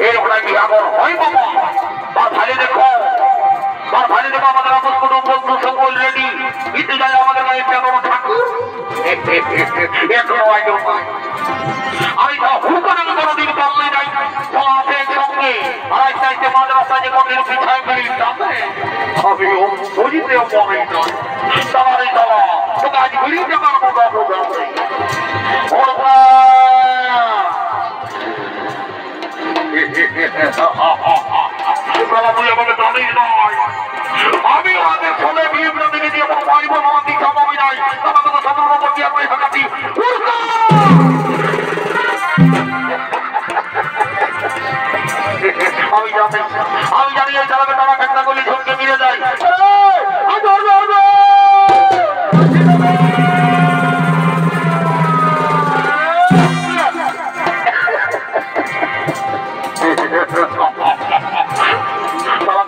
এরকম কি আগর হয় বাবা? তার ভালো দেখো, তার ভালো দেখো আমাদের আপন কোনো বন্ধু সকল রেডি। কিন্তু যাই আমাদের গায়ে কেন ঠাকুর এখনো আইডো পাই। আমি তো হুকানা কোনোদিন বললে নাই চলা আছে একসঙ্গে। আর আস্তে আস্তে মাদ্রাসা যে কোনদিন পিছায় ফেলি যাবে আমি ও বুঝিতেও মনে নয়। তাহলে চলা তোকে আজ ঘুরিয়ে পারবো বাবু যাবে আমি আমাদের ফলে বিয়ে দিকে দিয়ে কোনো পাইব না দিতে হবে নাই। আমাদের তো সাধারণ করছি আর পয়সা কাটি আমি জানি এই চালাবে তারা একটা গলি ঝুঁকে মিলে যায়।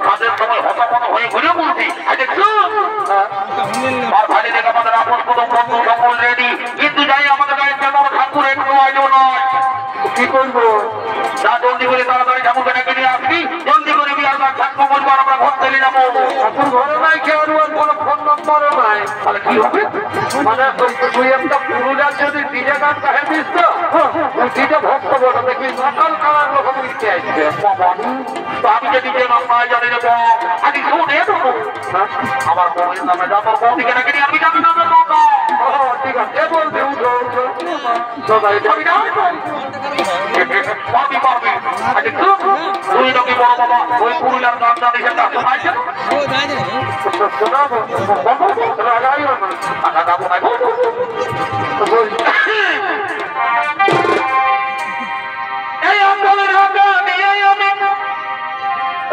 কাজের সময় হতাপন হয়ে ঘুরে বলছি আর ভাই দেখ আমাদের আপন প্রথম বন্ধু সকল রেডি। কিন্তু যাই আমাদের গায়ে কেমন ঠাকুর একটু আইও নয়। কি করবো না জলদি করে তাড়াতাড়ি ঠাকুরকে ডেকে নিয়ে আসবি। জলদি করে বিয়ার গাছ থাকবো বলবো আর আমরা ঘর চলে যাবো। ঠাকুর ঘরে নাই কেউ কোনো ফোন নম্বরও নাই। তাহলে কি হবে? মানে তুই একটা পুরুলিয়ার যদি ডিজে গান কাহে দিস তো ডিজে ভক্ত বলো দেখবি নকল কালার লোক দিতে আসবে। তো আমি যে ডিজে নাম নাই জানি না আগে শুনে দেবো আমার বউয়ের নামে যা তোর বউদিকে ডেকে নিয়ে আমি যাবি না। ঠিক আছে বলবে উঠো উঠো সবাই যাবি না পাবি পাবি। আচ্ছা তুই নাকি বড় বাবা ওই পুরুলিয়ার গান জানি সেটা শোনাইছে শোনাবো লাগাইও না আচ্ছা গাবো নাই এই আন্দোলন রাগা দিয়ে আমি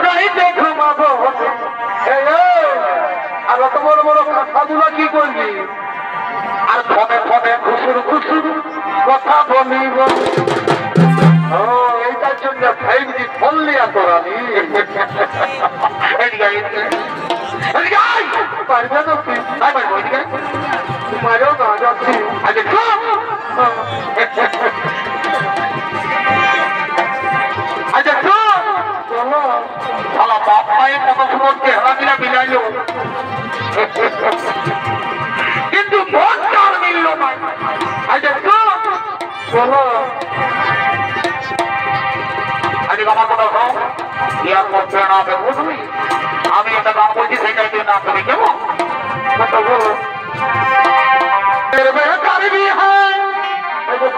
রাইতে ঘুমাবো। আর অত বড় বড় কথাগুলো কি করবি? আর ফোনে ফোনে খুশুর খুশুর কথা বলিব। এইটার জন্য 5G ফোন লিয়া তোরানি পারবে না তোমারও না যাচ্ছি। আচ্ছা শালা বাপ মায়ের কত সুন্দর চেহারা মিলা মিলাইল কিন্তু মনটা আর মিলল না। আচ্ছা বলো আজকে আমার কথা শোন ইয়ার মধ্যে না বুঝবি আমি একটা গান বলছি সেটাই তুই না করি কেমন কথা বলো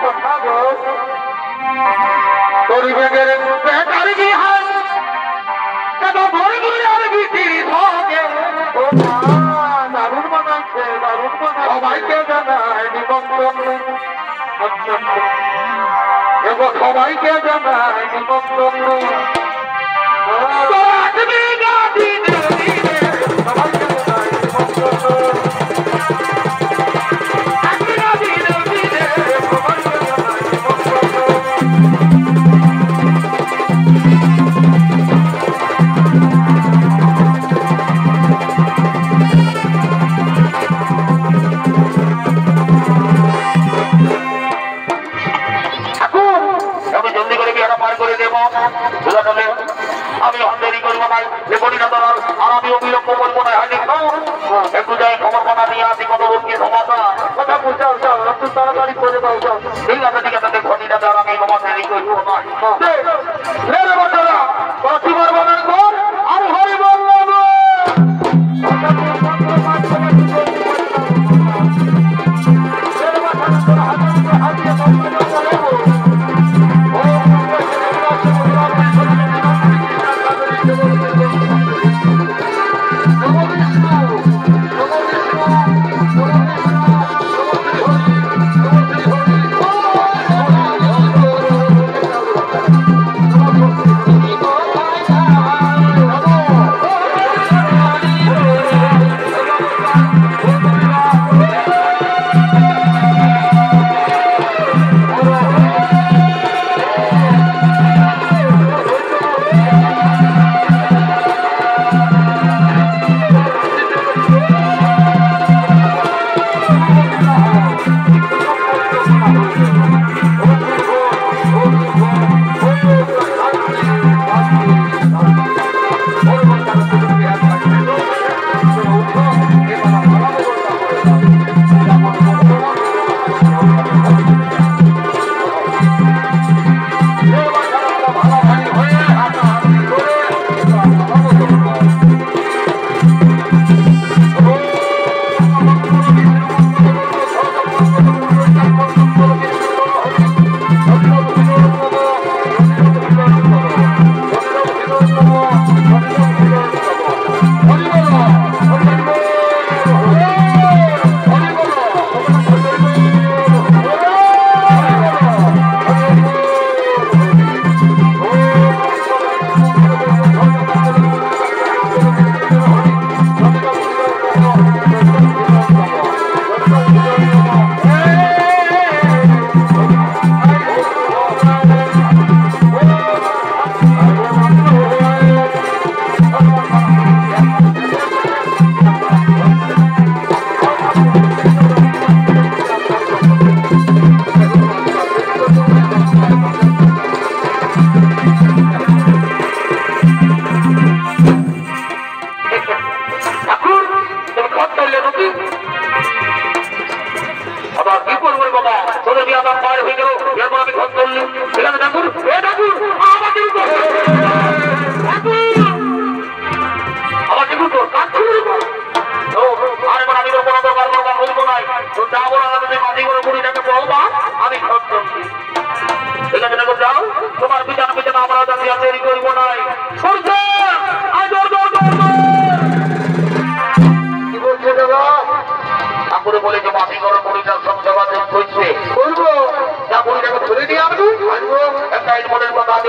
কথা বল তোর বেগের বেকার কি হয় ভরে ঘুরে আর বিক্রি দারুণ বানাইছে দারুণ বানাই সবাইকে জানায় নিমন্ত্রণ সবাইকে জানায় নিমন্ত্রণ আমি দেরি করবো না দেখি না দাঁড়াল আর আমি অবিলম্ব করবো না একটু যাই খবর কথা নিয়ে আসি কত কি সমাধান কথা বুঝাও একটু তাড়াতাড়ি করে দাও ঠিক আছে ঠিক আছে ঘটিটা দাঁড় আমি তোমার দেরি করবো না আর হরি বললাম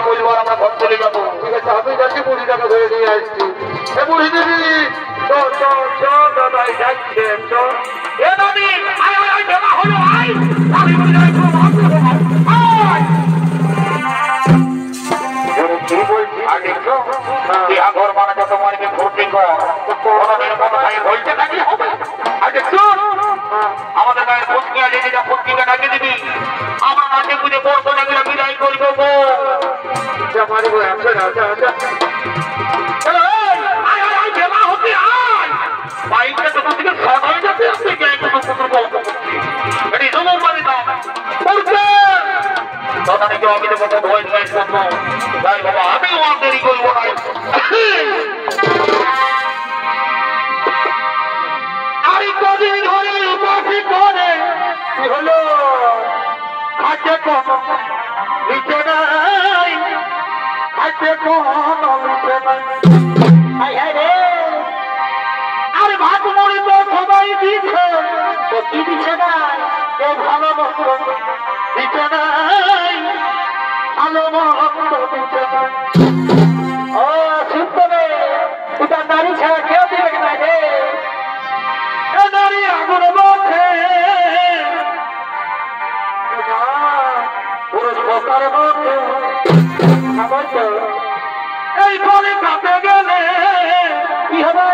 বলবো আর আমরা ঘর চলে যাবো। ঠিক আছে আমি যাচ্ছি বুড়িটাকে ধরে নিয়ে আসছি। এ বুড়ি দিদি দাদাই যাচ্ছে এ দাদি আয় আয় আয় দেওয়া হলো আয় আমি বলে যাই খুব কি বলছি আর দেখছো বিয়া ঘর মানে যত মারকে ভর্তি কর কোনদিন কোনো ভাই বলতে নাকি হবে। আর দেখছো আমাদের গায়ের ফুটকিয়া যে যেটা ফুটকিকে ডাকে দিবি আমরা নাচে পুজো করবো নাকি বিদায় করবো গো। মারিব আচ্ছা আচ্ছা আচ্ছা আয় আয় আয় দেওয়া হতে আয় বাইকটা তো থেকে সবাই যাতে আপনি গায়ে কোনো পুতুর গল্প করছি এটি জমা মানে দাও করছে তখন নাকি আমি তো কত ভয় ভয় করবো তাই বাবা আমিও আর দেরি করবো না। আরে কদিন ধরে উপাসি করে কি হলো খাচ্ছে কোন নিচে নাই খাচ্ছে কোন নিচে নাই হায় হায় রে আরে ভাত মরে তো সবাই দিচ্ছে তো কি দিচ্ছে না কেউ ভালো বস্ত্র দিচ্ছে নাই ভালো বস্ত্র দিচ্ছে নাই। ও শুনতে নেই এটা নারী ছাড়া কেউ দিবে না রে এ নারী আগুন বলছে পুরুষ বকার বলছে আমার তো এই করে কাঁপে গেলে কি হবে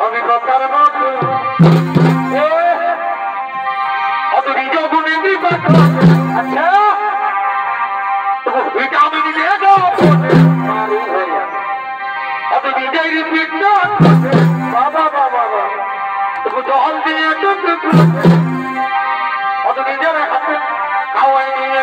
আমি বকার বলছে অত নিজে গুণে দিবাত আচ্ছা ভিটামিন দিয়ে দাও অত নিজেই রিপিট না বাবা বাবা বাবা তুমি জল দিয়ে অত নিজের হাতে খাওয়াই নিয়ে